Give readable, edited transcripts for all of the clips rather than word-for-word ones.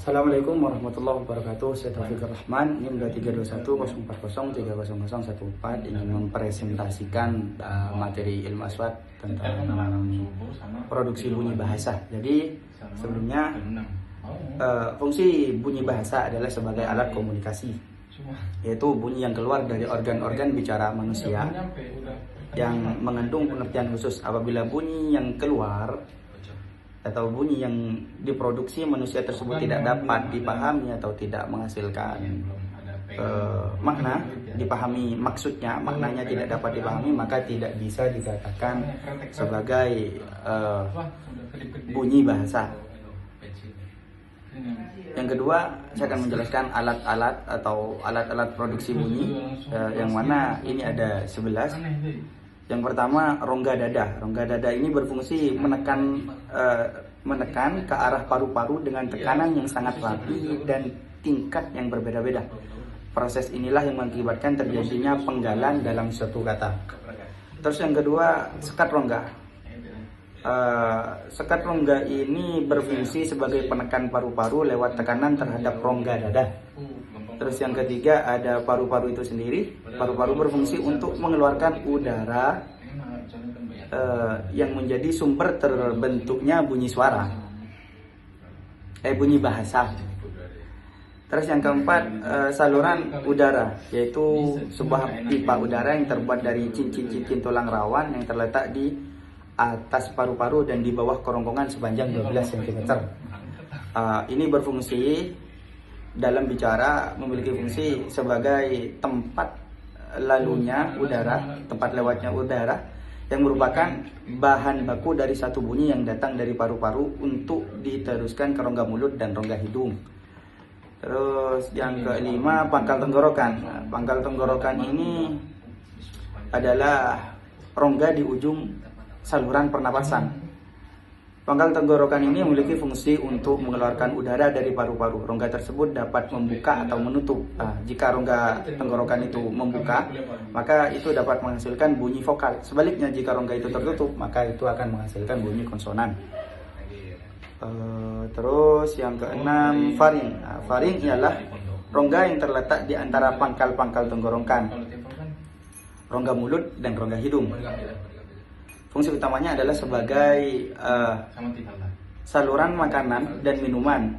Assalamualaikum warahmatullahi wabarakatuh. Saya Taufik Rahman, NIM 232104030014 ingin mempresentasikan materi ilmu aswad tentang produksi bunyi bahasa. Jadi sebelumnya fungsi bunyi bahasa adalah sebagai alat komunikasi, yaitu bunyi yang keluar dari organ-organ bicara manusia yang mengandung pengertian khusus. Apabila bunyi yang keluar atau bunyi yang diproduksi manusia tersebut tidak dapat dipahami atau tidak menghasilkan makna, dipahami maksudnya, maknanya tidak dapat dipahami, maka tidak bisa dikatakan sebagai bunyi bahasa. Yang kedua, saya akan menjelaskan alat-alat atau alat-alat produksi bunyi, yang mana ini ada 11. Yang pertama, rongga dada. Rongga dada ini berfungsi menekan ke arah paru-paru dengan tekanan yang sangat rapi dan tingkat yang berbeda-beda. Proses inilah yang mengakibatkan terjadinya penggalan dalam suatu kata. Terus yang kedua, sekat rongga. Sekat rongga ini berfungsi sebagai penekan paru-paru lewat tekanan terhadap rongga dada. Terus yang ketiga ada paru-paru itu sendiri. Paru-paru berfungsi untuk mengeluarkan udara yang menjadi sumber terbentuknya bunyi suara, bunyi bahasa. Terus yang keempat, saluran udara, yaitu sebuah pipa udara yang terbuat dari cincin-cincin tulang rawan yang terletak di atas paru-paru dan di bawah kerongkongan sepanjang 12 cm. Ini berfungsi dalam bicara, memiliki fungsi sebagai tempat lalunya udara, tempat lewatnya udara, yang merupakan bahan baku dari satu bunyi yang datang dari paru-paru untuk diteruskan ke rongga mulut dan rongga hidung. Terus yang kelima, pangkal tenggorokan. Pangkal tenggorokan ini adalah rongga di ujung saluran pernapasan. Pangkal tenggorokan ini memiliki fungsi untuk mengeluarkan udara dari paru-paru. Rongga tersebut dapat membuka atau menutup. Jika rongga tenggorokan itu membuka, maka itu dapat menghasilkan bunyi vokal. Sebaliknya, jika rongga itu tertutup, maka itu akan menghasilkan bunyi konsonan. Terus yang keenam, faring. Faring ialah rongga yang terletak di antara pangkal-pangkal tenggorokan, rongga mulut dan rongga hidung. Fungsi utamanya adalah sebagai saluran makanan dan minuman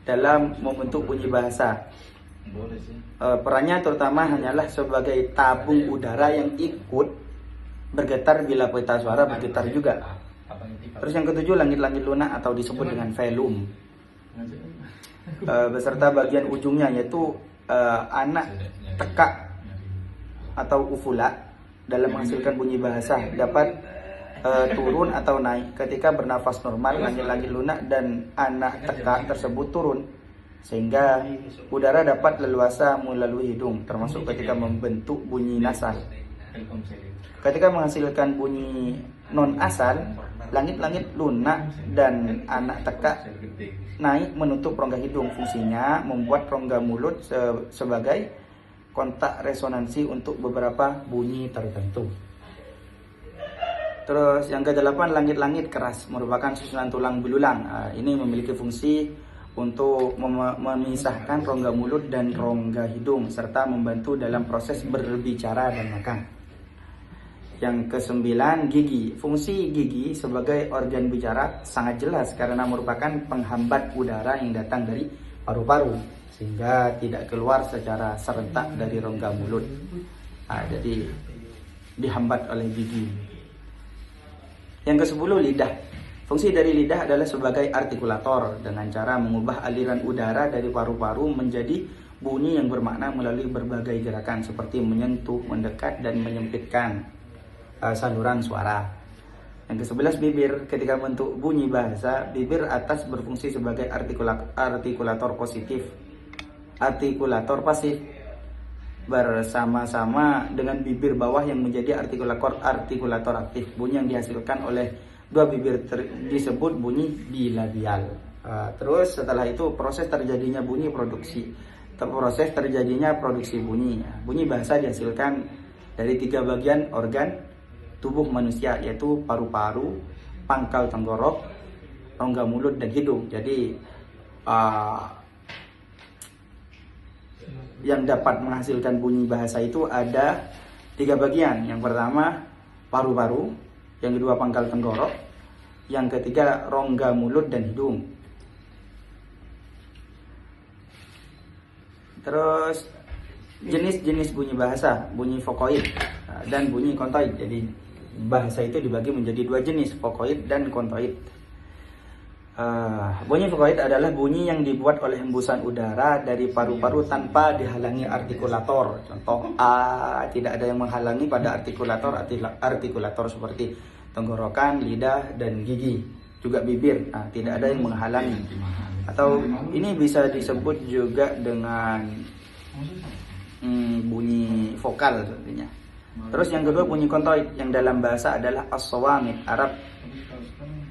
dalam membentuk bunyi bahasa. Perannya terutama hanyalah sebagai tabung udara yang ikut bergetar bila pita suara bergetar juga. Terus yang ketujuh, langit-langit lunak atau disebut dengan velum, beserta bagian ujungnya, yaitu anak tekak atau ufula. Dalam menghasilkan bunyi bahasa dapat turun atau naik. Ketika bernafas normal, langit-langit lunak dan anak tekak tersebut turun, sehingga udara dapat leluasa melalui hidung, termasuk ketika membentuk bunyi nasal. Ketika menghasilkan bunyi non asal, langit-langit lunak dan anak tekak naik menutup rongga hidung. Fungsinya membuat rongga mulut sebagai kontak resonansi untuk beberapa bunyi tertentu. Terus yang ke-8, langit-langit keras, merupakan susunan tulang belulang. Ini memiliki fungsi untuk memisahkan rongga mulut dan rongga hidung, serta membantu dalam proses berbicara dan makan. Yang ke-9, gigi. Fungsi gigi sebagai organ bicara sangat jelas karena merupakan penghambat udara yang datang dari paru-paru, sehingga tidak keluar secara serentak dari rongga mulut. Jadi dihambat oleh gigi. Yang ke-10, lidah. Fungsi dari lidah adalah sebagai artikulator dengan cara mengubah aliran udara dari paru-paru menjadi bunyi yang bermakna melalui berbagai gerakan seperti menyentuh, mendekat, dan menyempitkan saluran suara. Yang ke-11, bibir. Ketika bentuk bunyi bahasa, bibir atas berfungsi sebagai artikulator pasif bersama-sama dengan bibir bawah yang menjadi artikulator aktif. Bunyi yang dihasilkan oleh dua bibir disebut bunyi bilabial. Terus setelah itu proses terjadinya produksi bunyi. Bunyi bahasa dihasilkan dari 3 bagian organ tubuh manusia, yaitu paru-paru, pangkal tenggorok, rongga mulut, dan hidung. Jadi yang dapat menghasilkan bunyi bahasa itu ada 3 bagian. Yang pertama paru-paru, yang kedua pangkal tenggorok, yang ketiga rongga mulut dan hidung. Terus jenis-jenis bunyi bahasa, bunyi vokoid dan bunyi kontoid. Jadi bahasa itu dibagi menjadi 2 jenis, vokoid dan kontoid. Bunyi vokoid adalah bunyi yang dibuat oleh hembusan udara dari paru-paru tanpa dihalangi artikulator. Contoh A, tidak ada yang menghalangi pada artikulator seperti tenggorokan, lidah, dan gigi. Juga bibir, tidak ada yang menghalangi. Atau ini bisa disebut juga dengan bunyi vokal sepertinya. Terus yang kedua bunyi kontoid, yang dalam bahasa adalah as-sawamit Arab,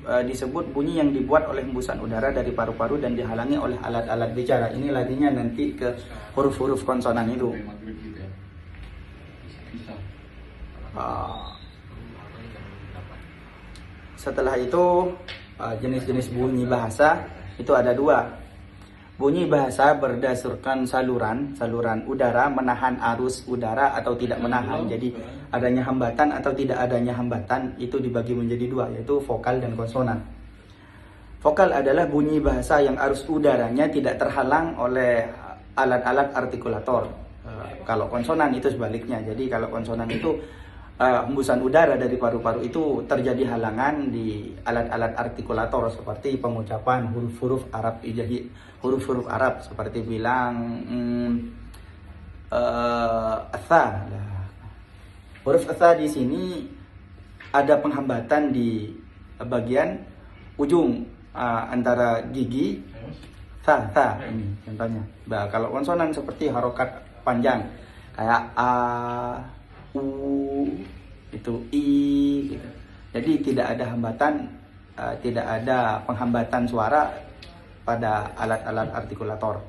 disebut bunyi yang dibuat oleh hembusan udara dari paru-paru dan dihalangi oleh alat-alat bicara. Ini larinya nanti ke huruf-huruf konsonan itu. Setelah itu jenis-jenis bunyi bahasa itu ada 2. Bunyi bahasa berdasarkan saluran udara, menahan arus udara atau tidak menahan. Jadi adanya hambatan atau tidak adanya hambatan itu dibagi menjadi 2, yaitu vokal dan konsonan. Vokal adalah bunyi bahasa yang arus udaranya tidak terhalang oleh alat-alat artikulator. Kalau konsonan itu sebaliknya. Jadi kalau konsonan itu hembusan udara dari paru-paru itu terjadi halangan di alat-alat artikulator seperti pengucapan huruf-huruf Arab ijahi, huruf-huruf Arab seperti bilang atha. Huruf atha di sini ada penghambatan di bagian ujung antara gigi tha ini contohnya. Nah, kalau konsonan seperti harokat panjang kayak a, u, itu i gitu. Jadi tidak ada hambatan, tidak ada penghambatan suara pada alat-alat artikulator.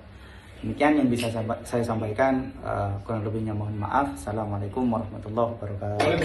Demikian yang bisa saya sampaikan, kurang lebihnya mohon maaf. Assalamualaikum warahmatullahi wabarakatuh.